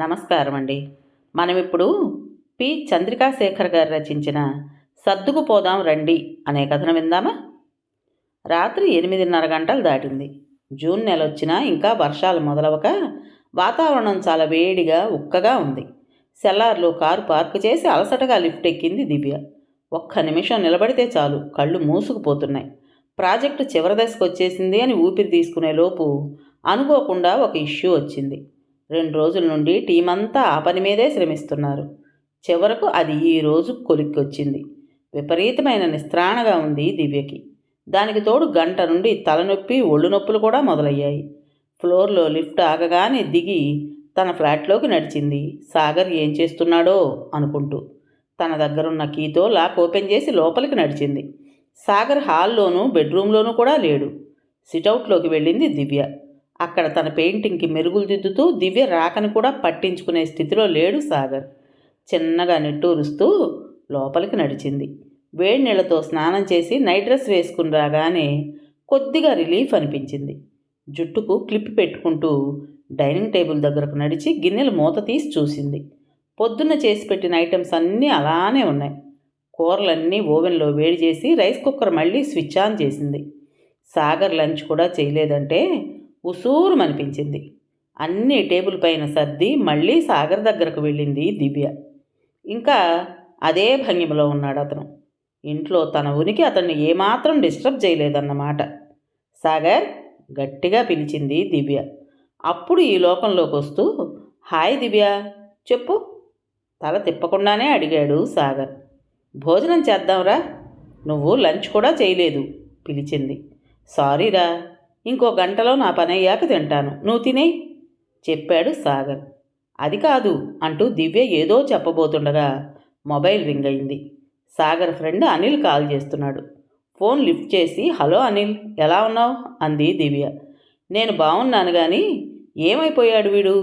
నమస్కారం అండి. మనం ఇప్పుడు పి. చంద్రికాశేఖర్ గారు రచించిన 'సర్దుకుపోదాం రండి' అనే కథను విందామా? రాత్రి 8:30 గంటలు దాటింది. జూన్ నెలొచ్చినా ఇంకా వర్షాలు మొదలవక వాతావరణం చాలా వేడిగా ఉక్కగా ఉంది. సెల్లార్లో కారు పార్కు చేసి అలసటగా లిఫ్ట్ ఎక్కింది దివ్య. ఒక్క నిమిషం నిలబడితే చాలు, కళ్ళు మూసుకుపోతున్నాయి. ప్రాజెక్టు చివరి దశకు వచ్చేసింది అని ఊపిరి తీసుకునే లోపు అనుకోకుండా ఒక ఇష్యూ వచ్చింది. 2 రోజుల నుండి టీమంతా ఆ పని మీదే శ్రమిస్తున్నారు. చివరకు అది ఈరోజు కొలిక్కొచ్చింది. విపరీతమైన నిస్త్రాణగా ఉంది దివ్యకి. దానికి తోడు గంట నుండి తలనొప్పి ఒళ్ళు నొప్పులు కూడా మొదలయ్యాయి. ఫ్లోర్లో లిఫ్ట్ ఆగగానే దిగి తన ఫ్లాట్లోకి నడిచింది. సాగర్ ఏం చేస్తున్నాడో అనుకుంటూ తన దగ్గరున్న కీతో లాక్ ఓపెన్ చేసి లోపలికి నడిచింది. సాగర్ హాల్లోనూ బెడ్రూమ్లోనూ కూడా లేడు. సిటౌట్లోకి వెళ్ళింది దివ్య. అక్కడ తన పెయింటింగ్కి మెరుగులు దిద్దుతూ దివ్య రాకని కూడా పట్టించుకునే స్థితిలో లేడు సాగర్. చిన్నగా నిట్టూరుస్తూ లోపలికి నడిచింది. వేడి నీళ్లతో స్నానం చేసి నైట్ డ్రెస్ వేసుకుని రాగానే కొద్దిగా రిలీఫ్ అనిపించింది. జుట్టుకు క్లిప్ పెట్టుకుంటూ డైనింగ్ టేబుల్ దగ్గరకు నడిచి గిన్నెలు మూత తీసి చూసింది. పొద్దున్న చేసి పెట్టిన ఐటమ్స్ అన్నీ అలానే ఉన్నాయి. కూరలన్నీ ఓవెన్లో వేడి చేసి రైస్ కుక్కర్ మళ్ళీ స్విచ్ ఆన్ చేసింది. సాగర్ లంచ్ కూడా చేయలేదంటే ఉసూరుమనిపించింది. అన్నీ టేబుల్ పైన సర్ది మళ్ళీ సాగర్ దగ్గరకు వెళ్ళింది దివ్య. ఇంకా అదే భంగిమలో ఉన్నాడు అతను. ఇంట్లో తన ఉనికి అతన్ని ఏమాత్రం డిస్టర్బ్ చేయలేదన్నమాట. సాగర్ గట్టిగా పిలిచింది దివ్య. అప్పుడు ఈ లోకంలోకి వస్తూ, హాయ్ దివ్య, చెప్పు, తల తిప్పకుండానే అడిగాడు సాగర్. భోజనం చేద్దాంరా, నువ్వు లంచ్ కూడా చేయలేదు పిలిచింది. సారీరా, ఇంకో గంటలో నా పని అయ్యాక తింటాను, నువ్వు తినేయి చెప్పాడు సాగర్. అది కాదు అంటూ దివ్య ఏదో చెప్పబోతుండగా మొబైల్ రింగ్ అయింది. సాగర్ ఫ్రెండ్ అనిల్ కాల్ చేస్తున్నాడు. ఫోన్ లిఫ్ట్ చేసి, హలో అనిల్, ఎలా ఉన్నావు అంది దివ్య. నేను బాగున్నాను కానీ ఏమైపోయాడు వీడు?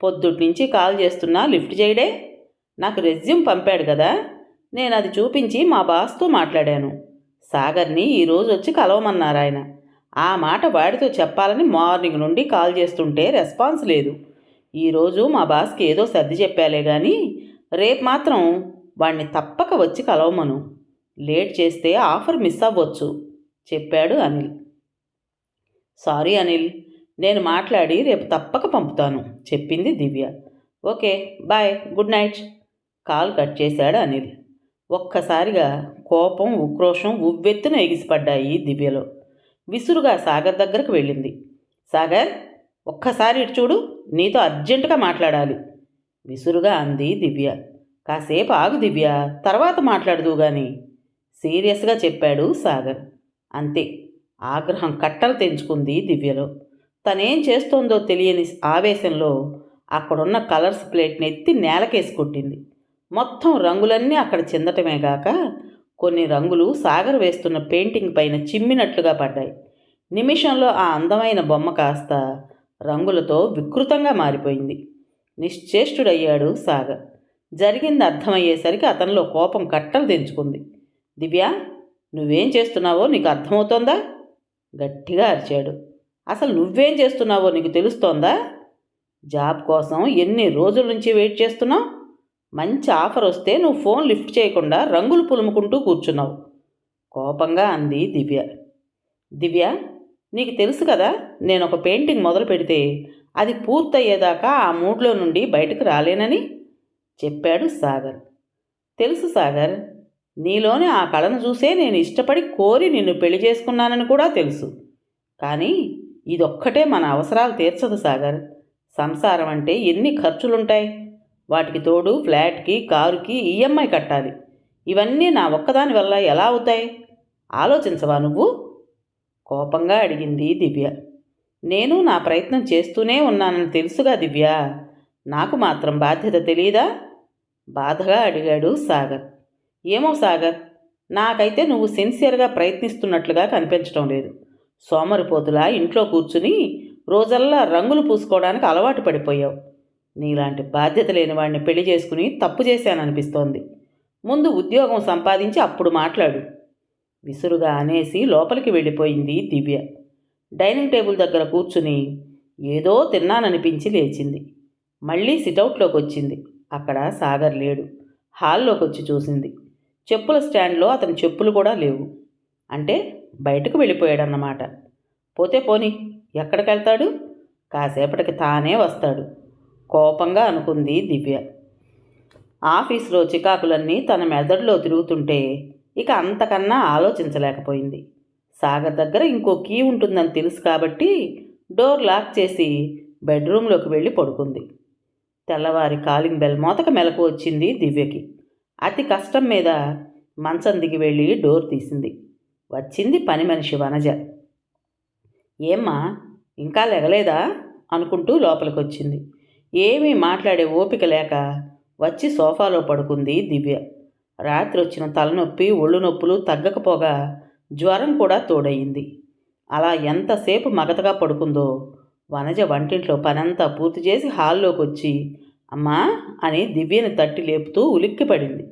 పొద్దుట్నుంచి కాల్ చేస్తున్నా లిఫ్ట్ చేయడే. నాకు రెజ్యూమ్ పంపాడు కదా, నేను అది చూపించి మా బాస్తో మాట్లాడాను. సాగర్ని ఈరోజు వచ్చి కలవమన్నారు ఆయన. ఆ మాట వాడితో చెప్పాలని మార్నింగ్ నుండి కాల్ చేస్తుంటే రెస్పాన్స్ లేదు. ఈరోజు మా బాస్కి ఏదో సర్ది చెప్పాలే కానీ రేపు మాత్రం వాణ్ణి తప్పక వచ్చి కలవమను. లేట్ చేస్తే ఆఫర్ మిస్ అవ్వచ్చు చెప్పాడు అనిల్. సారీ అనిల్, నేను మాట్లాడి రేపు తప్పక పంపుతాను చెప్పింది Divya. Okay bye, good night. Call cut చేశాడు అనిల్. ఒక్కసారిగా కోపం ఉక్రోషం ఉవ్వెత్తున ఎగిసిపడ్డాయి దివ్యలో. విసురుగా సాగర్ దగ్గరకు వెళ్ళింది. సాగర్, ఒక్కసారి ఇటు చూడు, నీతో అర్జెంటుగా మాట్లాడాలి విసురుగా అంది దివ్య. కాసేపు ఆగు దివ్య, తర్వాత మాట్లాడదు గాని సీరియస్గా చెప్పాడు సాగర్. అంతే, ఆగ్రహం కట్టలు తెంచుకుంది దివ్యలో. తనేం చేస్తోందో తెలియని ఆవేశంలో అక్కడున్న కలర్స్ ప్లేట్ని ఎత్తి నేలకేసి కొట్టింది. మొత్తం రంగులన్నీ అక్కడ చిందటమే గాక కొన్ని రంగులు సాగర్ వేస్తున్న పెయింటింగ్ పైన చిమ్మినట్లుగా పడ్డాయి. నిమిషంలో ఆ అందమైన బొమ్మ కాస్త రంగులతో వికృతంగా మారిపోయింది. నిశ్చేష్టుడయ్యాడు సాగర్. జరిగింది అర్థమయ్యేసరికి అతనిలో కోపం కట్టలు తెంచుకుంది. దివ్య, నువ్వేం చేస్తున్నావో నీకు అర్థమవుతోందా గట్టిగా అరిచాడు. అసలు నువ్వేం చేస్తున్నావో నీకు తెలుస్తోందా? జాబ్ కోసం ఎన్ని రోజుల నుంచి వెయిట్ చేస్తున్నావు? మంచి ఆఫర్ వస్తే నువ్వు ఫోన్ లిఫ్ట్ చేయకుండా రంగులు పులుముకుంటూ కూర్చున్నావు కోపంగా అంది దివ్య. దివ్య, నీకు తెలుసు కదా, నేను ఒక పెయింటింగ్ మొదలు పెడితే అది పూర్తయ్యేదాకా ఆ మూడ్లో నుండి బయటకు రాలేనని చెప్పాడు సాగర్. తెలుసు సాగర్, నీలోని ఆ కళను చూసే నేను ఇష్టపడి కోరి నిన్ను పెళ్లి చేసుకున్నానని కూడా తెలుసు. కానీ ఇదొక్కటే మన అవసరాలు తీర్చదు సాగర్. సంసారం అంటే ఎన్ని ఖర్చులుంటాయి. వాటికి తోడు ఫ్లాట్కి, కారుకి ఈఎంఐ కట్టాలి. ఇవన్నీ నా ఒక్కదాని వల్ల ఎలా అవుతాయి? ఆలోచించవా నువ్వు కోపంగా అడిగింది దివ్య. నేను నా ప్రయత్నం చేస్తూనే ఉన్నానని తెలుసుగా దివ్య, నాకు మాత్రం బాధ్యత తెలీదా బాధగా అడిగాడు సాగర్. ఏమో సాగర్, నాకైతే నువ్వు సిన్సియర్గా ప్రయత్నిస్తున్నట్లుగా కనిపించడం లేదు. సోమరిపోతులా ఇంట్లో కూర్చుని రోజల్లా రంగులు పూసుకోవడానికి అలవాటు పడిపోయావు. నీలాంటి బాధ్యత లేని వాడిని పెళ్లి చేసుకుని తప్పు చేశాననిపిస్తోంది. ముందు ఉద్యోగం సంపాదించి అప్పుడు మాట్లాడు విసురుగా అనేసి లోపలికి వెళ్ళిపోయింది దివ్య. డైనింగ్ టేబుల్ దగ్గర కూర్చుని ఏదో తిన్నాననిపించి లేచింది. మళ్ళీ సిటౌట్లోకి వచ్చింది. అక్కడ సాగర్ లేడు. హాల్లోకి వచ్చి చూసింది. చెప్పుల స్టాండ్లో అతని చెప్పులు కూడా లేవు. అంటే బయటకు వెళ్ళిపోయాడన్నమాట. పోతే పోని, ఎక్కడికి వెళ్తాడు? కాసేపటికి తానే వస్తాడు కోపంగా అనుకుంది దివ్య. ఆఫీసులో చికాకులన్నీ తన మెదడులో తిరుగుతుంటే ఇక అంతకన్నా ఆలోచించలేకపోయింది. సాగర్ దగ్గర ఇంకో కీ ఉంటుందని తెలుసు కాబట్టి డోర్ లాక్ చేసి బెడ్రూమ్లోకి వెళ్ళి పడుకుంది. తెల్లవారి కాలింగ్ బెల్ మోతక మెలకు వచ్చింది దివ్యకి. అతి కష్టం మీద మంచం దిగి వెళ్ళి డోర్ తీసింది. వచ్చింది పని మనిషి వనజ. ఏమ్మా, ఇంకా లెగలేదా అనుకుంటూ లోపలికి వచ్చింది. ఏమీ మాట్లాడే ఓపిక లేక వచ్చి సోఫాలో పడుకుంది దివ్య. రాత్రి వచ్చిన తలనొప్పి, ఒళ్ళు నొప్పులు తగ్గకపోగా జ్వరం కూడా తోడయింది. అలా ఎంతసేపు మగతగా పడుకుందో. వనజ వంటింట్లో పనంతా పూర్తి చేసి హాల్లోకి వచ్చి అమ్మా అని దివ్యని తట్టి లేపుతూ ఉలిక్కిపడింది.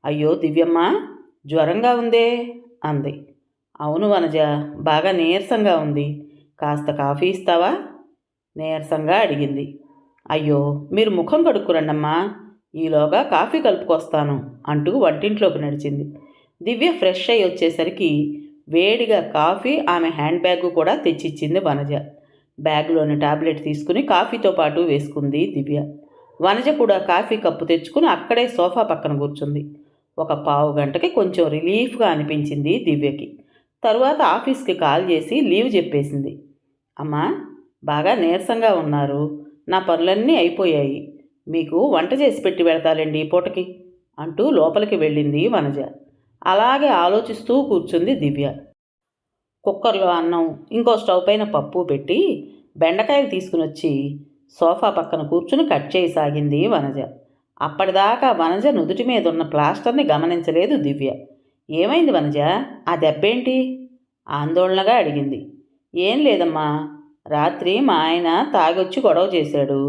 అయ్యో దివ్యమ్మ, జ్వరంగా ఉందే అంది. అవును వనజ, బాగా నీరసంగా ఉంది. కాస్త కాఫీ ఇస్తావా నీరసంగా అడిగింది. అయ్యో, మీరు ముఖం కడుక్కురండమ్మా, ఈలోగా కాఫీ కలుపుకొస్తాను అంటూ వంటింట్లోకి నడిచింది. దివ్య ఫ్రెష్ అయ్యి వచ్చేసరికి వేడిగా కాఫీ, ఆమె హ్యాండ్ బ్యాగ్ కూడా తెచ్చిచ్చింది వనజ. బ్యాగ్లోని టాబ్లెట్ తీసుకుని కాఫీతో పాటు వేసుకుంది దివ్య. వనజ కూడా కాఫీ కప్పు తెచ్చుకుని అక్కడే సోఫా పక్కన కూర్చుంది. ఒక పావు గంటకి కొంచెం రిలీఫ్గా అనిపించింది దివ్యకి. తరువాత ఆఫీస్కి కాల్ చేసి లీవ్ చెప్పేసింది. అమ్మా, బాగా నీరసంగా ఉన్నారు, నా పనులన్నీ అయిపోయాయి, మీకు వంట చేసి పెట్టి పెడతాలండి ఈ పూటకి అంటూ లోపలికి వెళ్ళింది వనజ. అలాగే ఆలోచిస్తూ కూర్చుంది దివ్య. కుక్కర్లో అన్నం, ఇంకో స్టవ్ పైన పప్పు పెట్టి బెండకాయలు తీసుకుని వచ్చి సోఫా పక్కన కూర్చుని కట్ చేయసాగింది వనజ. అప్పటిదాకా వనజ నుదుటి మీద ఉన్న ప్లాస్టర్ని గమనించలేదు దివ్య. ఏమైంది వనజ, ఆ దెబ్బేంటి ఆందోళనగా అడిగింది. ఏం లేదమ్మా, రాత్రి మా ఆయన తాగొచ్చి గొడవ చేశాడు,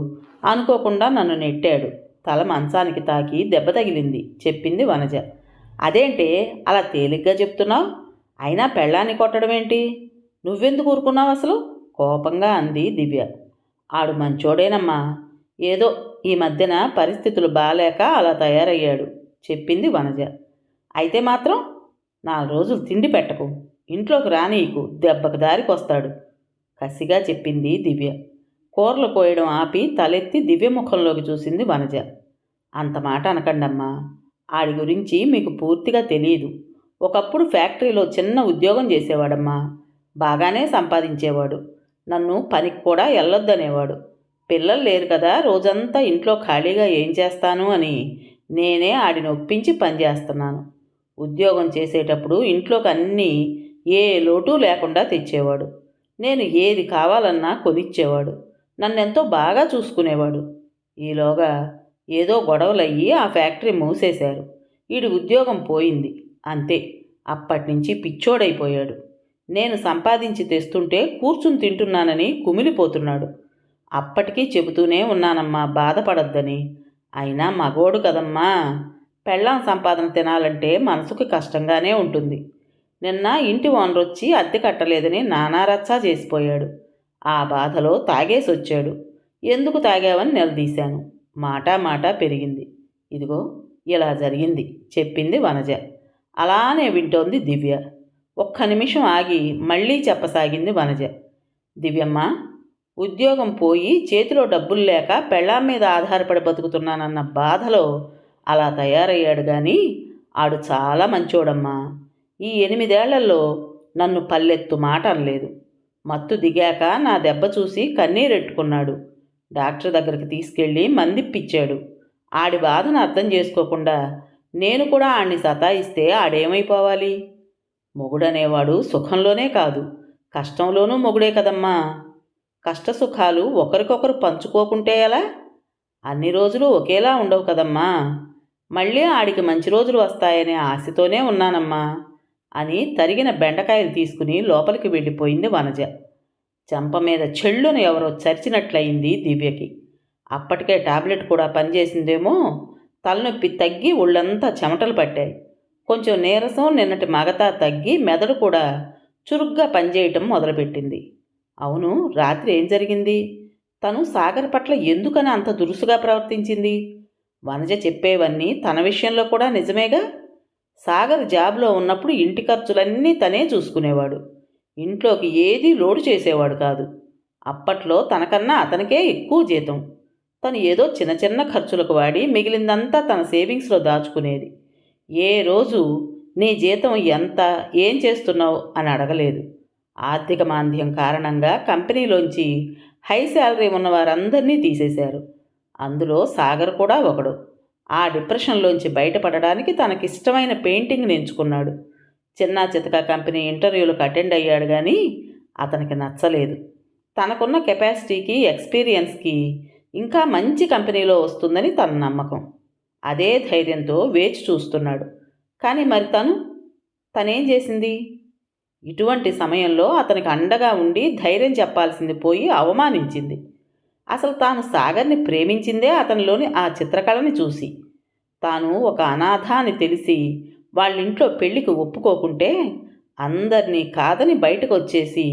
అనుకోకుండా నన్ను నెట్టాడు, తల మంచానికి తాకి దెబ్బ తగిలింది చెప్పింది వనజ. అదేంటే అలా తేలిగ్గా చెప్తున్నావు, అయినా పెళ్ళాన్ని కొట్టడం ఏంటి, నువ్వెందుకు ఊరుకున్నావు అసలు కోపంగా అంది దివ్య. ఆడు మంచోడేనమ్మా, ఏదో ఈ మధ్యన పరిస్థితులు బాలేక అలా తయారయ్యాడు చెప్పింది వనజ. అయితే మాత్రం 4 రోజులు తిండి పెట్టకు, ఇంట్లోకి రానీకు, దెబ్బకు దారికొస్తాడు కసిగా చెప్పింది దివ్య. కూరలు కోయడం ఆపి తలెత్తి దివ్య ముఖంలోకి చూసింది వనజ. అంత మాట అనకండమ్మా, ఆడి గురించి మీకు పూర్తిగా తెలియదు. ఒకప్పుడు ఫ్యాక్టరీలో చిన్న ఉద్యోగం చేసేవాడమ్మా, బాగానే సంపాదించేవాడు, నన్ను పనికి కూడా వెళ్ళొద్దనేవాడు. పిల్లలు లేరు కదా, రోజంతా ఇంట్లో ఖాళీగా ఏం చేస్తాను అని నేనే ఆడిని ఒప్పించి పనిచేస్తున్నాను. ఉద్యోగం చేసేటప్పుడు ఇంట్లోకి అన్నీ ఏ లోటు లేకుండా తెచ్చేవాడు. నేను ఏది కావాలన్నా కొనిచ్చేవాడు, నన్నెంతో బాగా చూసుకునేవాడు. ఈలోగా ఏదో గొడవలయ్యి ఆ ఫ్యాక్టరీ మూసేశారు. వీడి ఉద్యోగం పోయింది అంతే. అప్పటినుంచి పిచ్చోడైపోయాడు. నేను సంపాదించి తెస్తుంటే కూర్చుని తింటున్నానని కుమిలిపోతున్నాడు. అప్పటికీ చెబుతూనే ఉన్నానమ్మా బాధపడొద్దని. అయినా మగోడు కదమ్మా, పెళ్ళాం సంపాదన తినాలంటే మనసుకు కష్టంగానే ఉంటుంది. నిన్న ఇంటి ఓనర్ వచ్చి అద్దె కట్టలేదని నానారచ్చా చేసిపోయాడు. ఆ బాధలో తాగేసి వచ్చాడు. ఎందుకు తాగావని నిలదీశాను. మాట పెరిగింది. ఇదిగో ఇలా జరిగింది చెప్పింది వనజ. అలానే వింటోంది దివ్య. ఒక్క నిమిషం ఆగి మళ్ళీ చెప్పసాగింది వనజ. దివ్యమ్మ, ఉద్యోగం పోయి చేతిలో డబ్బులు లేక పెళ్ళాం మీద ఆధారపడి బతుకుతున్నానన్న బాధలో అలా తయారయ్యాడు కానీ ఆడు చాలా మంచోడమ్మా. ఈ 8 ఏళ్లలో నన్ను పల్లెత్తు మాట అనలేదు. మత్తు దిగాక నా దెబ్బ చూసి కన్నీరెట్టుకున్నాడు. డాక్టర్ దగ్గరికి తీసుకెళ్ళి మందిప్పిచ్చాడు. ఆడి బాధను అర్థం చేసుకోకుండా నేను కూడా ఆడిని సతాయిస్తే ఆడేమైపోవాలి? మొగుడనేవాడు సుఖంలోనే కాదు, కష్టంలోనూ మొగుడే కదమ్మా. కష్టసుఖాలు ఒకరికొకరు పంచుకోకుంటే ఎలా? అన్ని రోజులు ఒకేలా ఉండవు కదమ్మా. మళ్ళీ ఆడికి మంచి రోజులు వస్తాయనే ఆశతోనే ఉన్నానమ్మా అని తరిగిన బెండకాయలు తీసుకుని లోపలికి వెళ్ళిపోయింది వనజ. చెంప మీద చెళ్ళును ఎవరో చరిచినట్లయింది దివ్యకి. అప్పటికే టాబ్లెట్ కూడా పనిచేసిందేమో. తలనొప్పి తగ్గి ఒళ్ళంతా చెమటలు పట్టాయి. కొంచెం నీరసం, నిన్నటి మగతా తగ్గి మెదడు కూడా చురుగ్గా పనిచేయటం మొదలుపెట్టింది. అవును, రాత్రి ఏం జరిగింది? తను సాగర్ పట్ల ఎందుకని అంత దురుసుగా ప్రవర్తించింది? వనజ చెప్పేవన్నీ తన విషయంలో కూడా నిజమేగా. సాగర్ జాబ్లో ఉన్నప్పుడు ఇంటి ఖర్చులన్నీ తనే చూసుకునేవాడు. ఇంట్లోకి ఏదీ లోడు చేసేవాడు కాదు. అప్పట్లో తనకన్నా అతనికే ఎక్కువ జీతం. తను ఏదో చిన్న చిన్న ఖర్చులకు వాడి మిగిలిందంతా తన సేవింగ్స్లో దాచుకునేది. ఏ రోజు నీ జీతం ఎంత, ఏం చేస్తున్నావు అని అడగలేదు. ఆర్థిక మాంద్యం కారణంగా కంపెనీలోంచి హై శాలరీ ఉన్న వారందరినీ తీసేశారు. అందులో సాగర్ కూడా ఒకడు. ఆ డిప్రెషన్లోంచి బయటపడడానికి తనకిష్టమైన పెయింటింగ్ని ఎంచుకున్నాడు. చిన్నా చితక కంపెనీ ఇంటర్వ్యూలకు అటెండ్ అయ్యాడు కానీ అతనికి నచ్చలేదు. తనకున్న కెపాసిటీకి, ఎక్స్పీరియన్స్కి ఇంకా మంచి కంపెనీలో వస్తుందని తన నమ్మకం. అదే ధైర్యంతో వేచి చూస్తున్నాడు. కానీ మరి తనేం చేసింది? ఇటువంటి సమయంలో అతనికి అండగా ఉండి ధైర్యం చెప్పాల్సింది పోయి అవమానించింది. అసలు తాను సాగర్ని ప్రేమించిందే అతనిలోని ఆ చిత్రకళని చూసి. తాను ఒక అనాథ అని తెలిసి వాళ్ళింట్లో పెళ్లికి ఒప్పుకోకుంటే అందరినీ కాదని బయటకు వచ్చేసి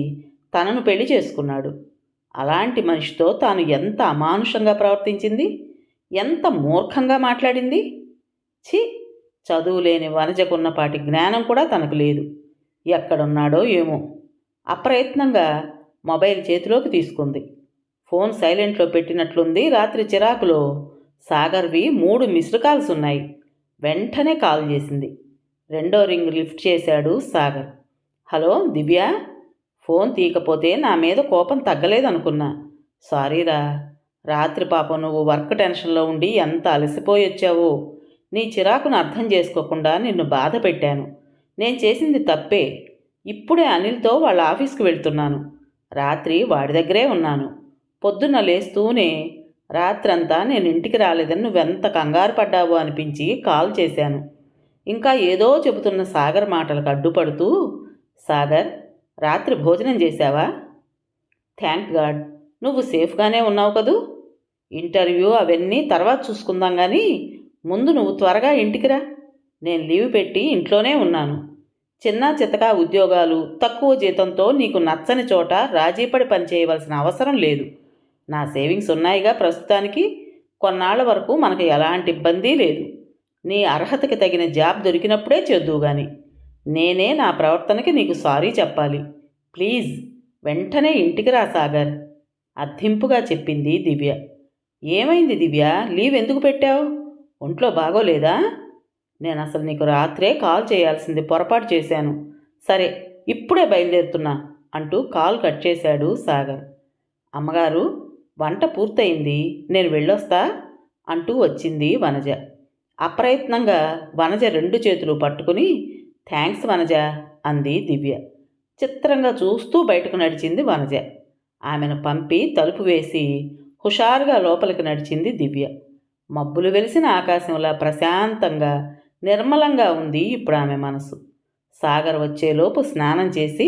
తనను పెళ్లి చేసుకున్నాడు. అలాంటి మనిషితో తాను ఎంత అమానుషంగా ప్రవర్తించింది, ఎంత మూర్ఖంగా మాట్లాడింది. ఛీ, చదువులేని వనజకున్నపాటి జ్ఞానం కూడా తనకు లేదు. ఎక్కడున్నాడో ఏమో. అప్రయత్నంగా మొబైల్ చేతిలోకి తీసుకుంది. ఫోన్ సైలెంట్లో పెట్టినట్లుంది. రాత్రి చిరాకులో సాగర్వి 3 మిస్డ్ కాల్స్ ఉన్నాయి. వెంటనే కాల్ చేసింది. రెండో రింగ్ లిఫ్ట్ చేశాడు సాగర్. హలో దివ్య. ఫోన్ తీయకపోతే నా మీద కోపం తగ్గలేదనుకున్నా. సారీరా. రాత్రి పాపం నువ్వు వర్క్ టెన్షన్లో ఉండి ఎంత అలసిపోయి వచ్చావో. నీ చిరాకును అర్థం చేసుకోకుండా నిన్ను బాధ పెట్టాను. నేను చేసింది తప్పే. ఇప్పుడే అనిల్తో వాళ్ళ ఆఫీస్కి వెళ్తున్నాను. రాత్రి వాడి దగ్గరే ఉన్నాను. పొద్దున్న లేస్తూనే రాత్రంతా నేను ఇంటికి రాలేదని నువ్వెంత కంగారు పడ్డావో అనిపించి కాల్ చేశాను. ఇంకా ఏదో చెబుతున్న సాగర్ మాటలకు అడ్డుపడుతూ, సాగర్, రాత్రి భోజనం చేశావా? Thank God. నువ్వు సేఫ్గానే ఉన్నావు కదూ. ఇంటర్వ్యూ అవన్నీ తర్వాత చూసుకుందాం కానీ ముందు నువ్వు త్వరగా ఇంటికి రా. నేను లీవ్ పెట్టి ఇంట్లోనే ఉన్నాను. చిన్నా చితకా ఉద్యోగాలు, తక్కువ జీతంతో నీకు నచ్చని చోట రాజీపడి పనిచేయవలసిన అవసరం లేదు. నా సేవింగ్స్ ఉన్నాయిగా ప్రస్తుతానికి. కొన్నాళ్ల వరకు మనకు ఎలాంటి ఇబ్బంది లేదు. నీ అర్హతకి తగిన జాబ్ దొరికినప్పుడే చేద్దువు గాని. నేనే నా ప్రవర్తనకి నీకు సారీ చెప్పాలి. ప్లీజ్ వెంటనే ఇంటికి రా సాగర్, అర్థింపుగా చెప్పింది దివ్య. ఏమైంది దివ్య? లీవ్ ఎందుకు పెట్టావు? ఒంట్లో బాగోలేదా? నేను అసలు నీకు రాత్రే కాల్ చేయాల్సింది, పొరపాటు చేశాను. సరే, ఇప్పుడే బయలుదేరుతున్నా అంటూ కాల్ కట్ చేశాడు సాగర్. అమ్మగారు, వంట పూర్తయింది, నేను వెళ్ళొస్తా అంటూ వచ్చింది వనజ. అప్రయత్నంగా వనజ 2 చేతులు పట్టుకుని థ్యాంక్స్ వనజ అంది దివ్య. చిత్రంగా చూస్తూ బయటకు నడిచింది వనజ. ఆమెను పంపి తలుపు వేసి హుషారుగా లోపలికి నడిచింది దివ్య. మబ్బులు వెలిసిన ఆకాశంలా ప్రశాంతంగా, నిర్మలంగా ఉంది ఇప్పుడు ఆమె మనసు. సాగర్ వచ్చేలోపు స్నానం చేసి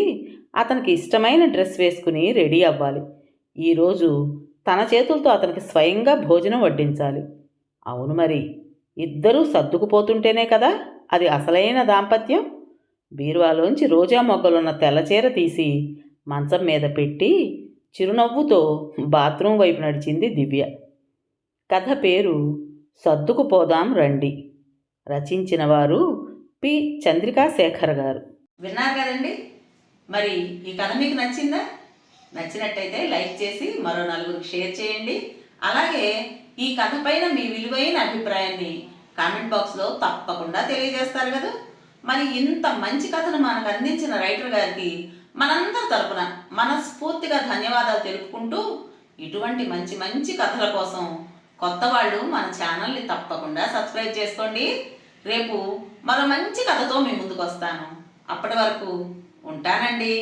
అతనికి ఇష్టమైన డ్రెస్ వేసుకుని రెడీ అవ్వాలి. ఈరోజు తన చేతులతో అతనికి స్వయంగా భోజనం వడ్డించాలి. అవును మరి, ఇద్దరూ సర్దుకుపోతుంటేనే కదా అది అసలైన దాంపత్యం. బీరువాలోంచి రోజా మొగ్గలున్న తెల్లచీర తీసి మంచం మీద పెట్టి చిరునవ్వుతో బాత్రూం వైపు నడిచింది దివ్య. కథ పేరు సర్దుకుపోదాం రండి. రచించిన వారు పి. చంద్రికా శేఖర్ గారు. విన్నారు కదండి. మరి ఈ కథ మీకు నచ్చిందా? నచ్చినట్టయితే లైక్ చేసి మరో 4గురికి షేర్ చేయండి. అలాగే ఈ కథ పైన మీ విలువైన అభిప్రాయాన్ని కామెంట్ బాక్స్లో తప్పకుండా తెలియజేస్తారు కదా. మరి ఇంత మంచి కథను మనకు అందించిన రైటర్ గారికి మనందరి తరపున మనస్ఫూర్తిగా ధన్యవాదాలు తెలుపుకుంటూ, ఇటువంటి మంచి మంచి కథల కోసం కొత్త వాళ్ళు మన ఛానల్ని తప్పకుండా సబ్స్క్రైబ్ చేసుకోండి. రేపు మరో మంచి కథతో మీ ముందుకు వస్తాను. అప్పటి వరకు ఉంటానండి.